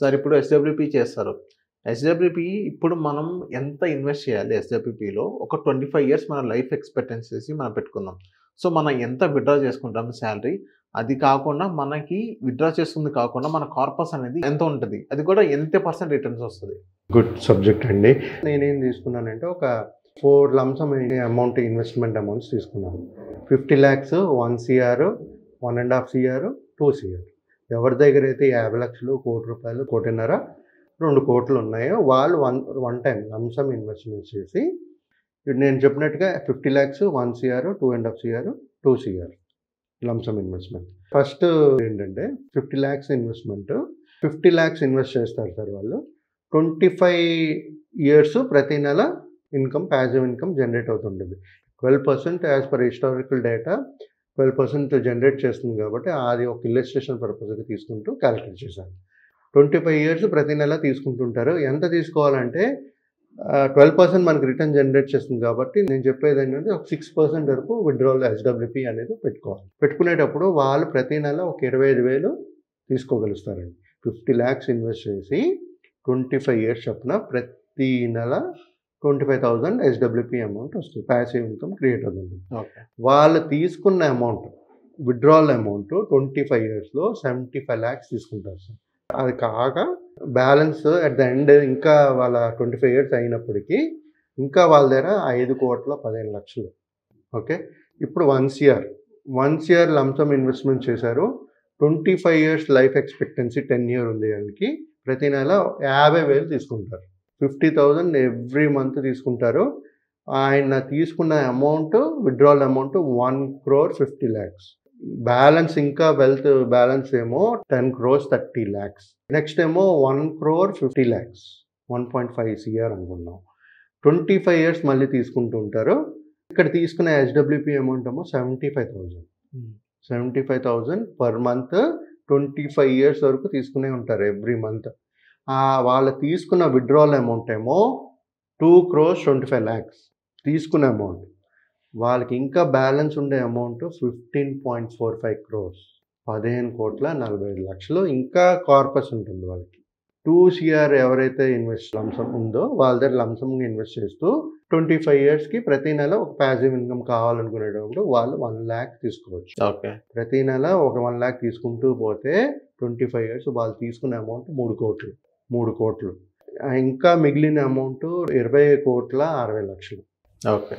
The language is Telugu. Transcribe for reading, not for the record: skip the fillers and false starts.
సార్ ఇప్పుడు ఎస్‌డబ్ల్యూపీ చేస్తారు. ఎస్‌డబ్ల్యూపీ ఇప్పుడు మనం ఎంత ఇన్వెస్ట్ చేయాలి ఎస్‌డబ్ల్యూపీలో? ఒక 25 ఇయర్స్ మన లైఫ్ ఎక్స్‌పెక్టెన్సీ మనం పెట్టుకుందాం. సో, మనం ఎంత విత్‌డ్రా చేసుకుంటాం సాలరీ, అది కాకుండా మనకి విత్‌డ్రా చేస్తుంది కాకుండా మన కార్పస్ అనేది ఎంత ఉంటది? అది కూడా ఎంత పర్సెంట్ రిటర్న్స్ వస్తది? గుడ్ సబ్జెక్ట్ అండి. నేనేం తీసుకున్నానంటే ఒక 4 lump some amount investment amounts తీసుకున్నాను. 50 లాక్స్, 1 సీఆర్, 1.5 సీఆర్, 2 సీఆర్. ఎవరి దగ్గరైతే 50 లక్షలు, రూ. 1,00,00,000, 1,50,00,000 ఉన్నాయో వాళ్ళు one time lump some investment చేసి ఇప్పుడు నేను చెప్పినట్టుగా 50 lakhs, 1 CR, 2.5 CR, 2 CR lump some investment. First ఏంటంటే 50 లాక్స్ ఇన్వెస్ట్‌మెంట్. 50 లాక్స్ ఇన్వెస్ట్ చేస్తారు సార్ వాళ్ళు. 25 ఇయర్స్ ప్రతి నెల ఇన్కమ్, ప్యాసివ్ ఇన్కమ్ జనరేట్ అవుతుంటుంది. 12% as per historical data 12% generate చేస్తుంది కాబట్టి అది ఒక ఇల్లస్ట్రేషన్ పర్పస్‌గా తీసుకుంటూ క్యాలిక్యులేట్ చేశాను. 25 ఇయర్స్ ప్రతి నెల తీసుకుంటుంటారు. ఎంత తీసుకోవాలంటే 12% మనకి రిటర్న్ జనరేట్ చేస్తుంది కాబట్టి నేను చెప్పేది ఏంటంటే ఒక 6% వరకు విత్‌డ్రావల్ ఎస్‌డబ్ల్యూపీ అనేది పెట్టుకోవాలి. పెట్టుకునేటప్పుడు వాళ్ళు ప్రతి నెల ఒక 25,000 తీసుకోగలుగుతారండి. 50 లాక్స్ ఇన్వెస్ట్ చేసి 25 ఇయర్స్ చొప్పున ప్రతి నెల 25,000 ఎస్‌డబ్ల్యూపీ అమౌంట్ వస్తుంది. ప్యాసివ్ ఇన్కమ్ క్రియేట్ అవుతుంది. ఓకే. వాళ్ళు తీసుకున్న అమౌంట్ విత్‌డ్రావల్ అమౌంట్ 25 ఇయర్స్‌లో 75 లాక్స్ తీసుకుంటారు సార్. అది కాక బ్యాలెన్స్ అట్ ద ఎండ్ ఇంకా వాళ్ళ 25 ఇయర్స్ అయినప్పటికీ ఇంకా వాళ్ళ దగ్గర 5,15,00,000. ఓకే. ఇప్పుడు 1 CR. 1 CR lump some investment చేశారు. 25 ఇయర్స్ లైఫ్ ఎక్స్‌పెక్టెన్సీ 10 ఇయర్ ఉంది వాళ్ళకి. ప్రతి నెల 50,000 తీసుకుంటారు. 50,000 ఎవ్రీ మంత్ తీసుకుంటారు. ఆయన తీసుకున్న అమౌంట్ విత్‌డ్రావల్ అమౌంట్ 1,50,00,000. బ్యాలెన్స్ ఇంకా వెల్త్ బ్యాలెన్స్ ఏమో 10,30,00,000. నెక్స్ట్ ఏమో 1,50,00,000. 1.5 సీఆర్ అనుకున్నాం. 25 ఇయర్స్ మళ్ళీ తీసుకుంటూ ఉంటారు. ఇక్కడ తీసుకున్న ఎస్‌డబ్ల్యూపీ అమౌంట్ ఏమో 75,000. 75,000 పర్ మంత్ 25 ఇయర్స్ వరకు తీసుకునే ఉంటారు ఎవ్రీ మంత్. వాళ్ళు తీసుకున్న విత్‌డ్రావల్ అమౌంట్ ఏమో 2,25,00,000 తీసుకున్న అమౌంట్. వాళ్ళకి ఇంకా బ్యాలెన్స్ ఉండే అమౌంట్ 15.45 crores. 15,45,00,000 ఇంకా కార్పస్ ఉంటుంది వాళ్ళకి. 2 సీఆర్ ఎవరైతే లంప్ సమ్ ఉందో వాళ్ళ దగ్గర లంప్ సమ్‌గా ఇన్వెస్ట్ చేస్తూ 25 ఇయర్స్‌కి ప్రతి నెల ఒక ప్యాసివ్ ఇన్కమ్ కావాలనుకునేటప్పుడు వాళ్ళు 1,00,000 తీసుకోవచ్చు. ఓకే. ప్రతి ప్రతి నెల ఒక 1,00,000 తీసుకుంటూ పోతే 25 ఇయర్స్ వాళ్ళు తీసుకునే అమౌంట్ 3,00,00,000. ఇంకా మిగిలిన అమౌంట్ 20,60,00,000. ఓకే.